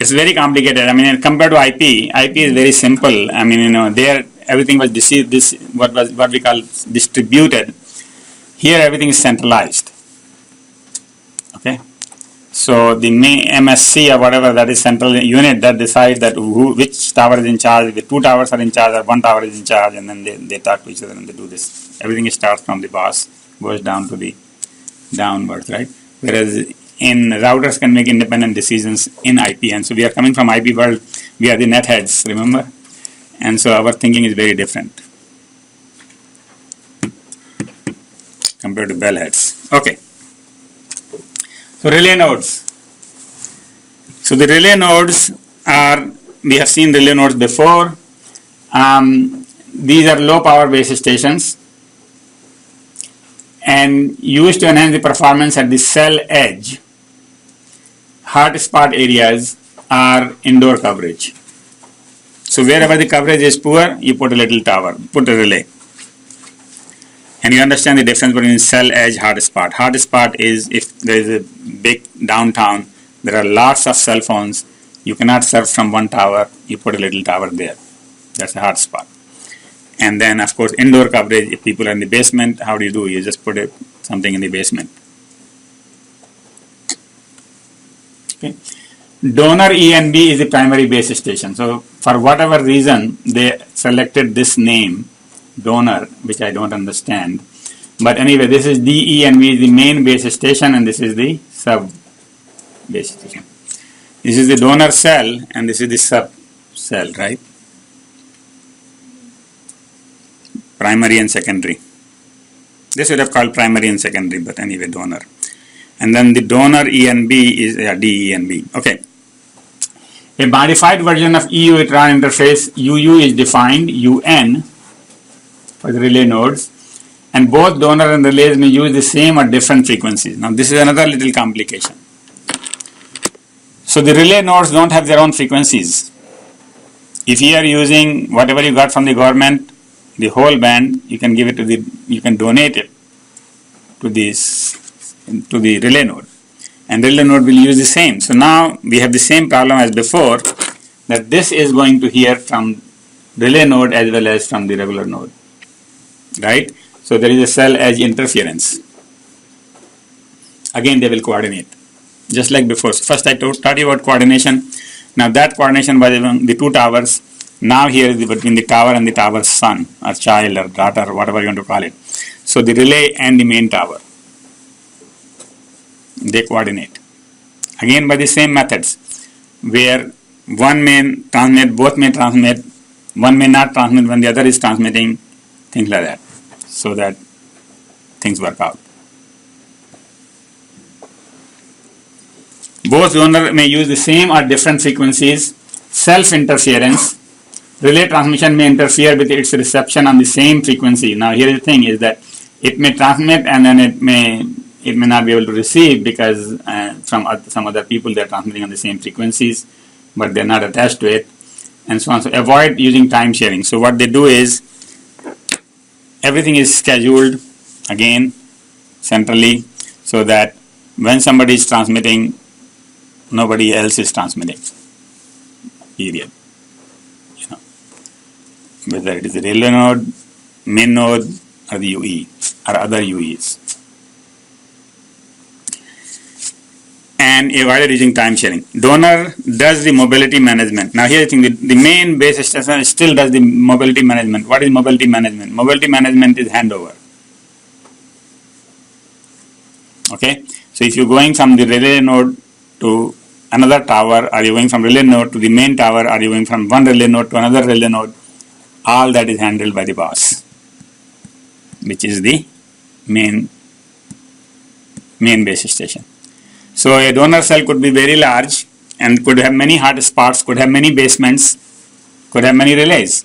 It's very complicated. I mean, compared to IP is very simple. I mean, there everything was what we call distributed. Here everything is centralized. Okay. So the main MSC or whatever, that is central unit that decides that which tower is in charge. The 2 towers are in charge or 1 tower is in charge, and then they talk to each other and they do this. Everything starts from the boss, goes down to the downwards, right? Whereas in routers can make independent decisions in IP, and so we are coming from IP world. We are the net heads, remember, and so our thinking is very different compared to bell heads. Okay. So relay nodes. So the relay nodes are, we have seen relay nodes before. These are low power base stations and used to enhance the performance at the cell edge. Hotspot areas are indoor coverage. So wherever the coverage is poor, you put a little tower, put a relay. And you understand the difference between cell edge, hotspot. Hotspot is if there is a big downtown, there are lots of cell phones. You cannot serve from one tower, you put a little tower there. That's a hotspot. And then, of course, indoor coverage. If people are in the basement, how do? You just put something in the basement. Okay. Donor ENB is the primary base station. So, for whatever reason, they selected this name, donor, which I don't understand. But anyway, this is DENV, the main base station, and this is the sub base station. This is the donor cell, and this is the sub cell, right? Primary and secondary. This would have called primary and secondary, but anyway, donor. And then the donor ENB is DENB. Okay. A modified version of EU-ITRAN interface, UU, is defined, UN, for the relay nodes, and both donor and relays may use the same or different frequencies. Now this is another little complication. So the relay nodes don't have their own frequencies. If you are using whatever you got from the government, the whole band, you can give it to you can donate it to the relay node, and relay node will use the same. So now we have the same problem as before, that this is going to hear from relay node as well as from the regular node, right? So there is a cell edge interference. Again, they will coordinate, just like before. So first I taught you about coordination. Now that coordination was among the 2 towers. Now here is between the tower and the tower's son or child or daughter or whatever you want to call it. So the relay and the main tower, they coordinate. Again by the same methods, where one may transmit, both may transmit, one may not transmit when the other is transmitting, things like that, so that things work out. Both donors may use the same or different frequencies. Self-interference. Relay transmission may interfere with its reception on the same frequency. Now here the thing is that it may transmit and then it may not be able to receive because from some other people they are transmitting on the same frequencies, but they are not attached to it, and so on. So avoid using time sharing. So what they do is everything is scheduled again centrally, so that when somebody is transmitting, nobody else is transmitting. Period. Whether it is the relay node, main node, or the UE, or other UEs. And avoid using time sharing. Donor does the mobility management. Now here I think the main base station still does the mobility management. What is mobility management? Mobility management is handover. Okay? So if you're going from the relay node to another tower, or you're going from relay node to the main tower, or you're going from one relay node to another relay node, all that is handled by the boss, which is the main base station. So a donor cell could be very large and could have many hot spots, could have many basements, could have many relays.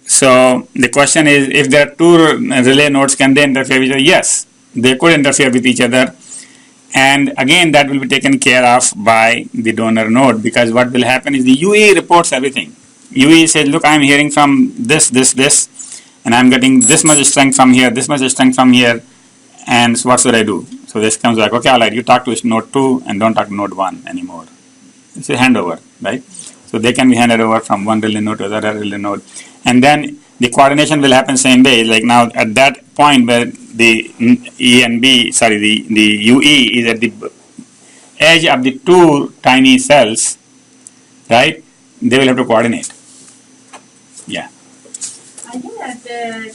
So the question is, if there are 2 relay nodes, can they interfere with each other? Yes, they could interfere with each other, and again that will be taken care of by the donor node, because what will happen is the UE reports everything. UE says, look, I am hearing from this, and I am getting this much strength from here, this much strength from here, and so what should I do? So this comes like, okay, all right, you talk to node 2 and don't talk to node 1 anymore. It's a handover, right? So they can be handed over from one relay node to another relay node. And then the coordination will happen same way. Like now at that point where the the UE is at the edge of the two tiny cells, right? They will have to coordinate. Yeah. I think that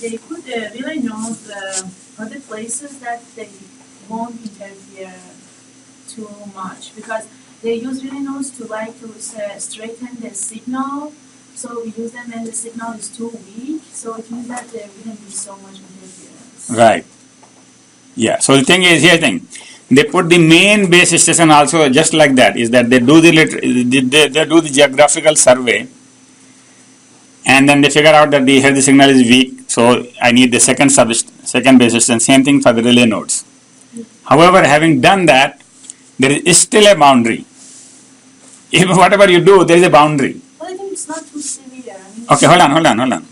they could really know the other places that they won't interfere too much, because they use relay nodes to straighten the signal. So we use them when the signal is too weak. So it means that there wouldn't be so much interference. Right. Yeah. So the thing is, here's the thing. They put the main base station also just like that. Is that they do the geographical survey, and then they figure out that here the signal is weak. So I need the second base station. Same thing for the relay nodes. However, having done that, there is still a boundary. Even whatever you do, there is a boundary. Well, I think it's not too severe. Okay, hold on.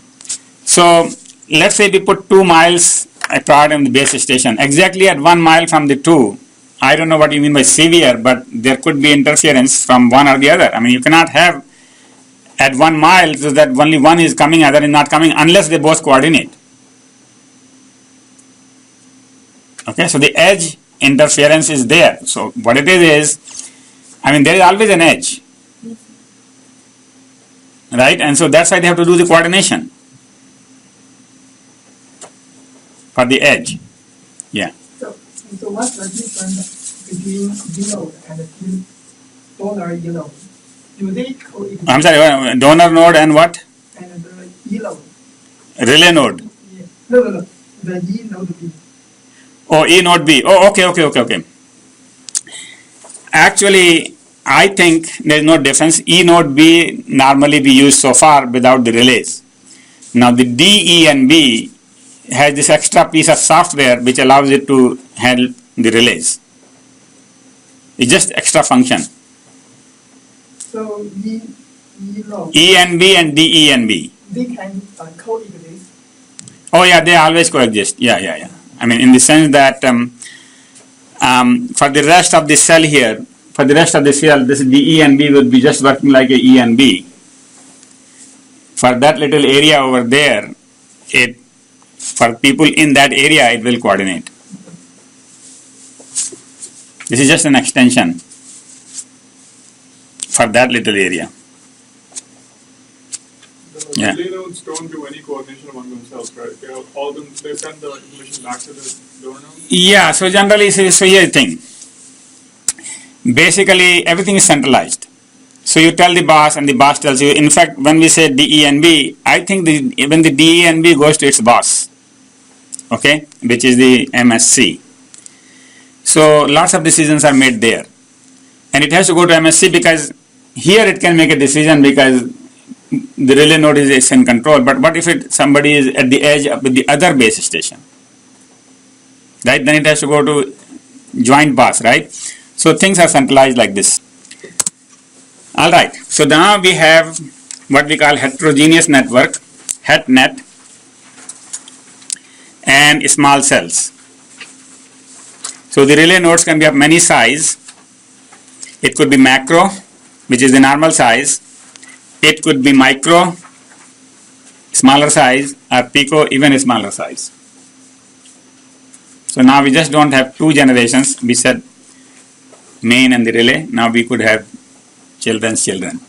So let's say we put 2 miles apart in the base station. Exactly at 1 mile from the two, I don't know what you mean by severe, but there could be interference from one or the other. I mean, you cannot have at 1 mile so that only one is coming, other is not coming, unless they both coordinate. Okay, so the edge interference is there. So what it is, I mean, there is always an edge. Right? And so that's why they have to do the coordination for the edge. Yeah. So what's the difference between D node and donor E node? Do they coexist? I'm sorry, donor node and what? And the E node? Relay node. Yeah. No. The E node B. Oh, E node B. Oh, okay. Actually, I think there is no difference. E node B normally we use so far without the relays. Now the D, E and B has this extra piece of software which allows it to handle the relays. It's just extra function. So E node. E and B and D, E and B. They can coexist. Oh yeah, they always coexist. Yeah. I mean, in the sense that for the rest of the cell here, this D, E and B would be just working like a E and B. For that little area over there, for people in that area, it will coordinate. This is just an extension for that little area. The relay nodes don't do any coordination among themselves, right? They send the information back to the donor node? Yeah, so generally, so here's the thing. Basically, everything is centralized. So you tell the boss and the boss tells you. In fact, when we say D, E and B, I think even the D, E and B goes to its boss, okay, which is the MSC. So lots of decisions are made there. And it has to go to MSC because here it can make a decision because the relay node is in control. But what if somebody is at the edge of the other base station? Right? Then it has to go to joint boss, right? So things are centralized like this. Alright, so now we have what we call heterogeneous network, HETnet, and small cells. So the relay nodes can be of many size. It could be macro, which is the normal size. It could be micro, smaller size, or pico, even a smaller size. So now we just don't have two generations. We said main and the relay. Now we could have children's children.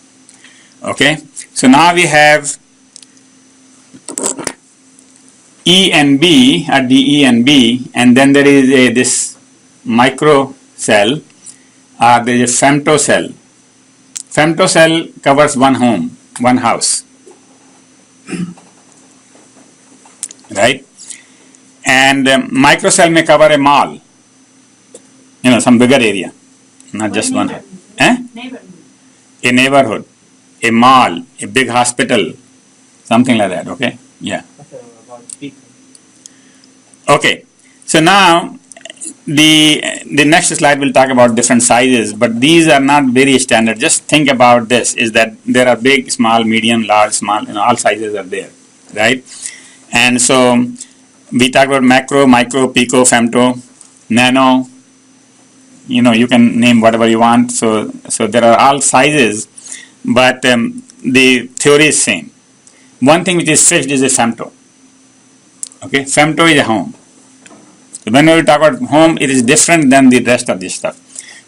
Okay. So now we have E and B, or D, E and B, and then there is this micro cell, or there is a femtocell. Femtocell covers one home, one house. Right? And microcell may cover a mall, some bigger area, not just one. Neighborhood. A neighborhood, a mall, a big hospital, something like that, okay? Yeah. Okay, so now the next slide will talk about different sizes, but these are not very standard. Just think about this, is that there are big, small, medium, large, small, all sizes are there, right? And so we talk about macro, micro, pico, femto, nano, you can name whatever you want. So there are all sizes, but the theory is same. One thing which is fixed is a femto. Okay, femto is a home. So whenever we talk about home, it is different than the rest of this stuff,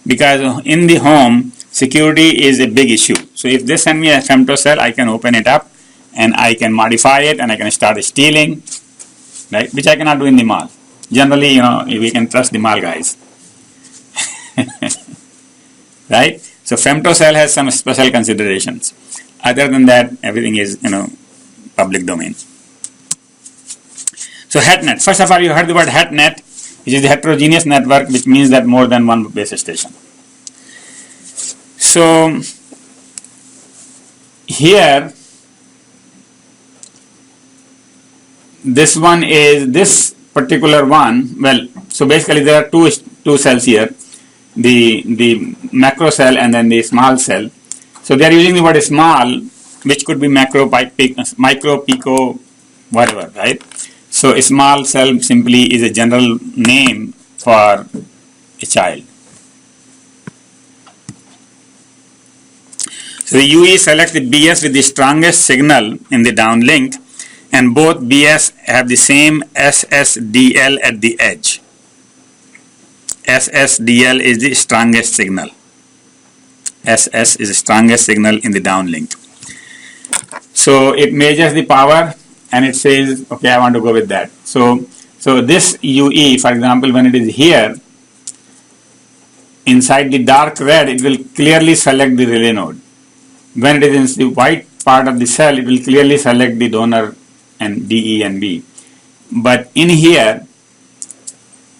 because in the home, security is a big issue. So if they send me a femto cell, I can open it up and I can modify it and I can start stealing, right? Which I cannot do in the mall. Generally, we can trust the mall guys, right? So femto cell has some special considerations. Other than that, everything is public domain. So HETnet. First of all, you heard the word HETnet, which is the heterogeneous network, which means that more than one base station. So here, this particular one, well, so basically there are two cells here, the macro cell and then the small cell. So they are using the word small, which could be macro, micro, pico, whatever, right? So a small cell simply is a general name for a child. So the UE selects the BS with the strongest signal in the downlink, and both BS have the same SSDL at the edge. SSDL is the strongest signal. SS is the strongest signal in the downlink. So it measures the power and it says, okay, I want to go with that. So this UE, for example, when it is here, inside the dark red, it will clearly select the relay node. When it is in the white part of the cell, it will clearly select the donor and D, E, and B. But in here,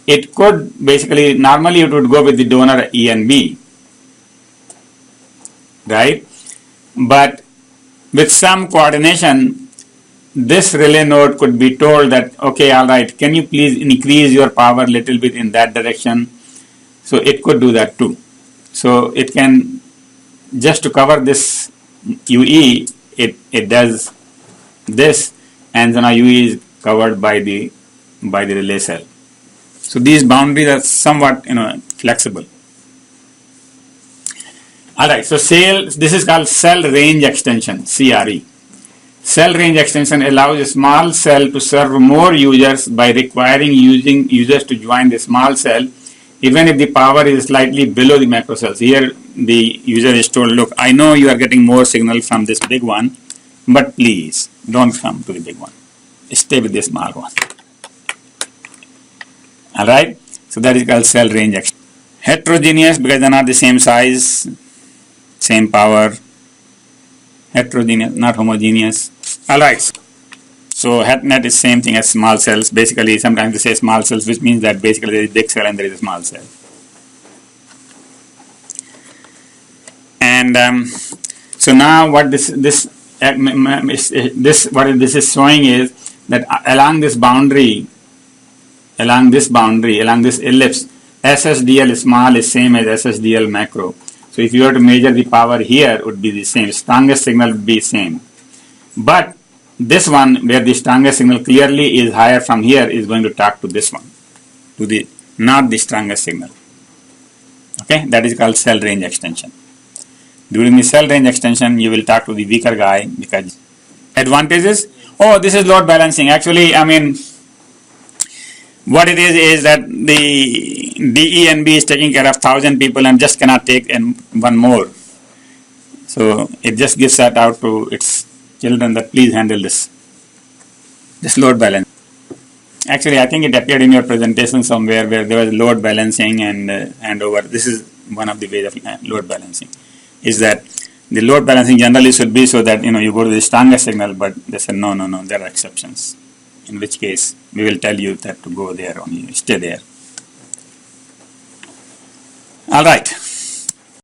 it could basically, normally it would go with the donor E and B, right? But with some coordination, this relay node could be told that, okay, all right, can you please increase your power a little bit in that direction? So it could do that too. So it can, just to cover this UE, it does this, and then our UE is covered by the relay cell. So these boundaries are somewhat flexible. All right, so this is called cell range extension, CRE. Cell range extension allows a small cell to serve more users by requiring users to join the small cell, even if the power is slightly below the macro cells. Here, the user is told, look, I know you are getting more signal from this big one, but please don't come to the big one. Stay with the small one. All right, so that is called cell range extension. Heterogeneous because they are not the same size, same power. Heterogeneous, not homogeneous. All right. So HETnet is same thing as small cells. Basically, sometimes they say small cells, which means that basically there is a big cell and there is a small cell. And so now what this is showing is that along this ellipse, SSDL small is same as SSDL macro. So if you were to measure the power here, it would be the same. Strongest signal would be same. But this one, where the strongest signal clearly is higher from here, is going to talk to this one, not the strongest signal. Okay, that is called cell range extension. During the cell range extension, you will talk to the weaker guy because advantages. Oh, this is load balancing. Actually, I mean, what it is that the DENB is taking care of 1,000 people and just cannot take one more. So it just gives that out to its children that please handle this load balance. Actually, I think it appeared in your presentation somewhere where there was load balancing and handover. This is one of the ways of load balancing. Is that the load balancing generally should be so that you go to the strongest signal, but they said no, there are exceptions. In which case, we will tell you that to go there only, stay there. All right.